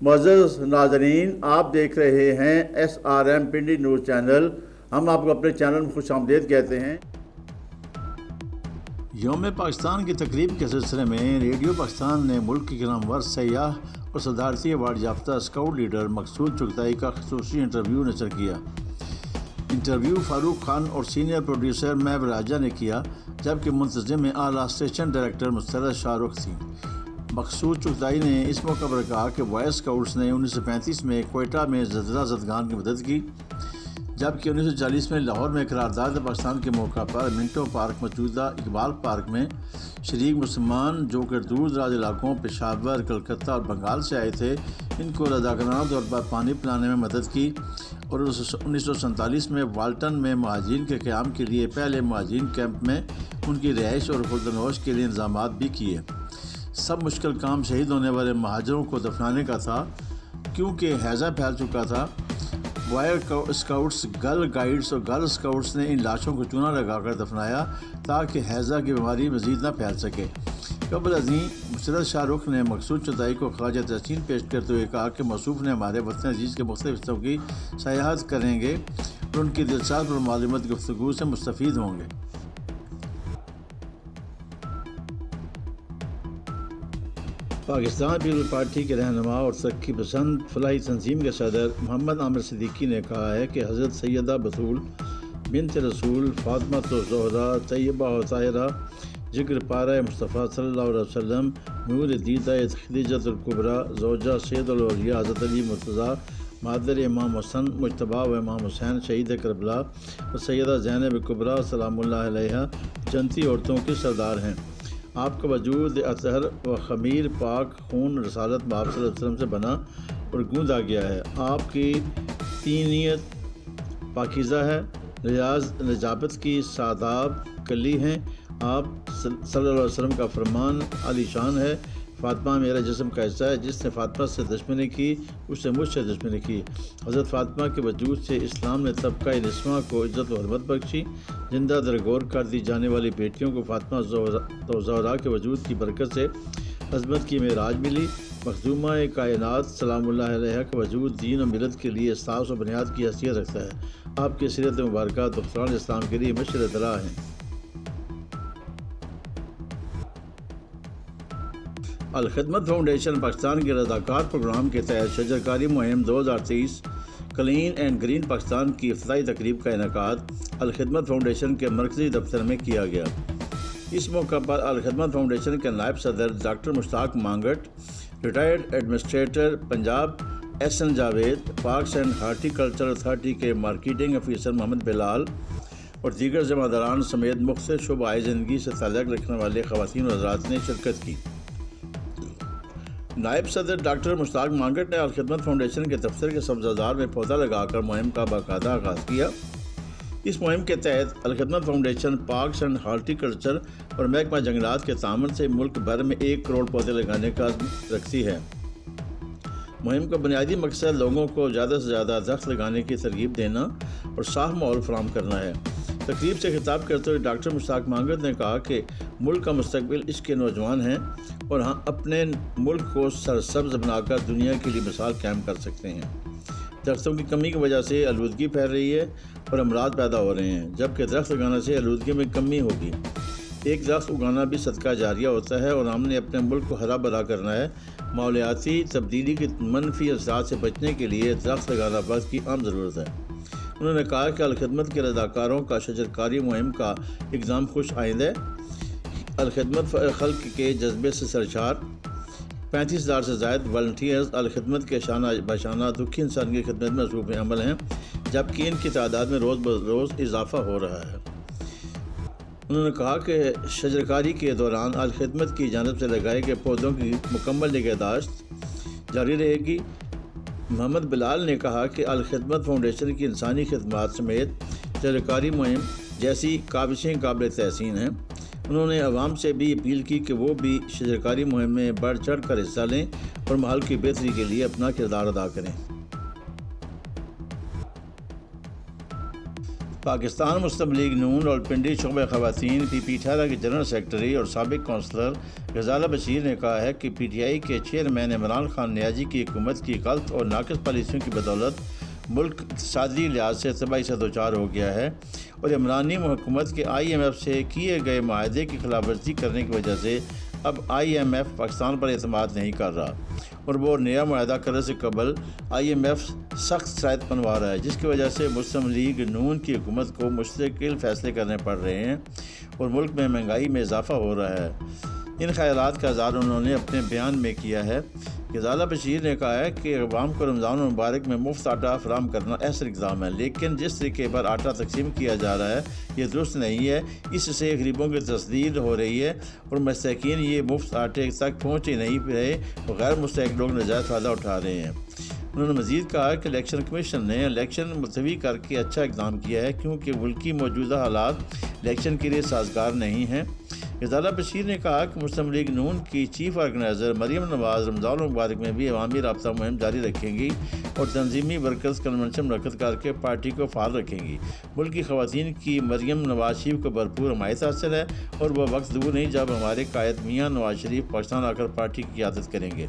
معزز ناظرین، آپ دیکھ رہے ہیں SRM پنڈی نیوز چینل۔ ہم آپ کو اپنے چینل میں خوش آمدید کہتے ہیں۔ یوم پاکستان کی تقریب کے سلسلے میں ریڈیو پاکستان نے ملک کے نامور سیاح اور صدارتی ایوارڈ یافتہ اسکاؤٹ لیڈر مقصود چغتائی کا خصوصی انٹرویو نشر کیا۔ انٹرویو فاروق خان اور سینئر پروڈیوسر محب راجہ نے کیا، جبکہ منتظم اعلیٰ اسٹیشن ڈائریکٹر مسرت شاہ رخ تھیں۔ مقصود چغتائی نے اس موقع پر کہا کہ بوائے اسکاؤٹس نے 1935 میں کوئٹہ میں زلزلہ زدگان کی مدد کی، جبکہ 1940 میں لاہور میں قرارداد پاکستان کے موقع پر منٹو پارک موجودہ اقبال پارک میں شریک مسلمان جو کہ دور دراز علاقوں پشاور، کلکتہ اور بنگال سے آئے تھے، ان کو رضاکارانہ طور پر پانی پلانے میں مدد کی، اور 1947 میں والٹن میں مہاجرین کے قیام کے لیے پہلے مہاجرین کیمپ میں ان کی رہائش اور خوردنوش کے لیے انتظامات بھی کیے۔ سب مشکل کام شہید ہونے والے مہاجروں کو دفنانے کا تھا، کیونکہ ہیضہ پھیل چکا تھا۔ بوائے اسکاؤٹس، گرل گائیڈز اور گرل اسکاؤٹس نے ان لاشوں کو چونا لگا کر دفنایا تاکہ ہیضہ کی بیماری مزید نہ پھیل سکے۔ قبل ازیں مسرت شاہ رخ نے مقصود چغتائی کو خراج تحسین پیش کرتے ہوئے کہا کہ موصوف نے ہمارے وطن عزیز کے مختلف حصوں کی سیاحت کریں گے اور ان کی دلچسپ اور معلومات گفتگو سے مستفید ہوں گے۔ پاکستان پیپلز پارٹی کے رہنما اور ترقی پسند فلاحی تنظیم کے صدر محمد عامر صدیقی نے کہا ہے کہ حضرت سیدہ بطول بنت رسول فاطمہ الزہرا طیبہ و طاہرہ ذکر پارہ مصطفیٰ صلی اللہ علیہ وسلم نور دیدہ خدیجۃ الکبریٰ زوجہ سید الاولیاء حضرت علی مرتضیٰ مادر امام حسن مجتبیٰ و امام حسین شہید کربلا اور سیدہ زینب کبریٰ سلام اللہ علیہا جنتی عورتوں کی سردار ہیں۔ آپ کا وجود اطہر و خمیر پاک خون رسالت باب صلی اللہ علیہ وسلم سے بنا اور گوندا گیا ہے۔ آپ کی تینیت پاکیزہ ہے، ریاض نجابت کی ساداب کلی ہیں۔ آپ صلی اللہ علیہ وسلم کا فرمان عالی شان ہے، فاطمہ میرا جسم کا حصہ ہے، جس نے فاطمہ سے دشمنی کی اس نے مجھ سے دشمنی کی۔ حضرت فاطمہ کے وجود سے اسلام نے طبقہ نسواں کو عزت و حرمت بخشی۔ زندہ درگور کر دی جانے والی بیٹیوں کو فاطمہ زہرا کے وجود کی برکت سے عظمت کی معراج ملی۔ مخدومہ کائنات سلام اللہ علیہ کا وجود دین و ملت کے لیے اساس و بنیاد کی حیثیت رکھتا ہے۔ آپ کی سیرت مبارکہ دختران اسلام کے لیے مشرط راہ ہیں۔ الخدمت فاؤنڈیشن پاکستان کے رضاکار پروگرام کے تحت شجرکاری مہم 2023 کلین اینڈ گرین پاکستان کی افتتاحی تقریب کا انعقاد الخدمت فاؤنڈیشن کے مرکزی دفتر میں کیا گیا۔ اس موقع پر الخدمت فاؤنڈیشن کے نائب صدر doctor Mushtaq Mangat, retired administrator Punjab SN Javed, parks and horticulture authority کے مارکیٹنگ افیسر محمد بلال اور دیگر ذمہ داران سمیت مختلف شعبۂ زندگی سے تعلق رکھنے والے خواتین و حضرات نے شرکت کی۔ نائب صدر ڈاکٹر مشتاق مانگٹ نے الخدمت فاؤنڈیشن کے دفتر کے سبززار میں پودا لگا کر مہم کا باقاعدہ آغاز کیا۔ اس مہم کے تحت Al-Khidmat Foundation parks and horticulture اور محکمہ جنگلات کے تعاون سے ملک بھر میں 1 کروڑ پودے لگانے کا عزم رکھتی ہے۔ مہم کا بنیادی مقصد لوگوں کو زیادہ سے زیادہ درخت لگانے کی ترغیب دینا اور صاف ماحول فراہم کرنا ہے۔ تقریب سے خطاب کرتے ہوئے ڈاکٹر مشتاق مانگٹ نے کہا کہ ملک کا مستقبل اس کے نوجوان ہیں اور ہم اپنے ملک کو سرسبز بنا کر دنیا کے لیے مثال قائم کر سکتے ہیں۔ درختوں کی کمی کی وجہ سے آلودگی پھیل رہی ہے اور امراض پیدا ہو رہے ہیں، جبکہ درخت لگانے سے آلودگی میں کمی ہوگی۔ ایک درخت اگانا بھی صدقہ جاریہ ہوتا ہے اور ہم نے اپنے ملک کو ہرا بھرا کرنا ہے۔ ماحولیاتی تبدیلی کے منفی اثرات سے بچنے کے لیے درخت لگانا وقت کی اہم ضرورت ہے۔ انہوں نے کہا کہ الخدمت کے رضاکاروں کا شجرکاری مہم کا اقدام خوش آئند ہے۔ الخدمت خلق کے جذبے سے سرشار 35,000 سے زائد والنٹیئرز الخدمت کے شانہ بشانہ دکھی انسان کی خدمت میں مصروف عمل ہیں، جبکہ ان کی تعداد میں روز بروز اضافہ ہو رہا ہے۔ انہوں نے کہا کہ شجرکاری کے دوران الخدمت کی جانب سے لگائے گئے پودوں کی مکمل نگہداشت جاری رہے گی۔ محمد بلال نے کہا کہ الخدمت فاؤنڈیشن کی انسانی خدمات سمیت شجرکاری مہم جیسی کاوشیں قابل تحسین ہیں۔ انہوں نے عوام سے بھی اپیل کی کہ وہ بھی شجرکاری مہم میں بڑھ چڑھ کر حصہ لیں اور ماحول کی بہتری کے لیے اپنا کردار ادا کریں۔ پاکستان مسلم لیگ نون اور پنڈی شعبہ خواتین پی پی 18 کے جنرل سیکرٹری اور سابق کونسلر غزالہ بشیر نے کہا ہے کہ پی ٹی آئی کے چیئرمین عمران خان نیازی کی حکومت کی غلط اور ناقص پالیسیوں کی بدولت ملک اقتصادی لحاظ سے تباہی سے دوچار ہو گیا ہے، اور عمرانی حکومت کے آئی ایم ایف سے کیے گئے معاہدے کی خلاف ورزی کرنے کی وجہ سے اب آئی ایم ایف پاکستان پر اعتماد نہیں کر رہا، اور وہ نیا معاہدہ کرنے سے قبل آئی ایم ایف سخت شرائط بنوا رہا ہے، جس کی وجہ سے مسلم لیگ نون کی حکومت کو مستقل فیصلے کرنے پڑ رہے ہیں اور ملک میں مہنگائی میں اضافہ ہو رہا ہے۔ ان خیالات کا اظہار انہوں نے اپنے بیان میں کیا ہے۔ غزالہ بشیر نے کہا ہے کہ عوام کو رمضان المبارک میں مفت آٹا فراہم کرنا احسن اقدام ہے، لیکن جس طریقے پر آٹا تقسیم کیا جا رہا ہے یہ درست نہیں ہے، اس سے غریبوں کی تشدید ہو رہی ہے اور مستحقین یہ مفت آٹے تک پہنچ ہی نہیں رہے اور غیر مستحق لوگ ناجائز فائدہ اٹھا رہے ہیں۔ انہوں نے مزید کہا کہ الیکشن کمیشن نے الیکشن ملتوی کر کے اچھا اقدام کیا ہے، کیونکہ ملکی موجودہ حالات الیکشن کے لیے سازگار نہیں ہیں۔ غزالہ بشیر نے کہا کہ مسلم لیگ نون کی چیف آرگنائزر مریم نواز رمضان المبارک میں بھی عوامی رابطہ مہم جاری رکھیں گی اور تنظیمی ورکرز کنونشن منعقد کر کے پارٹی کو فعال رکھیں گی۔ ملک کی خواتین کی مریم نواز شریف کو بھرپور حمایت حاصل ہے اور وہ وقت دور نہیں جب ہمارے قائد میاں نواز شریف پاکستان آ کر پارٹی کی قیادت کریں گے۔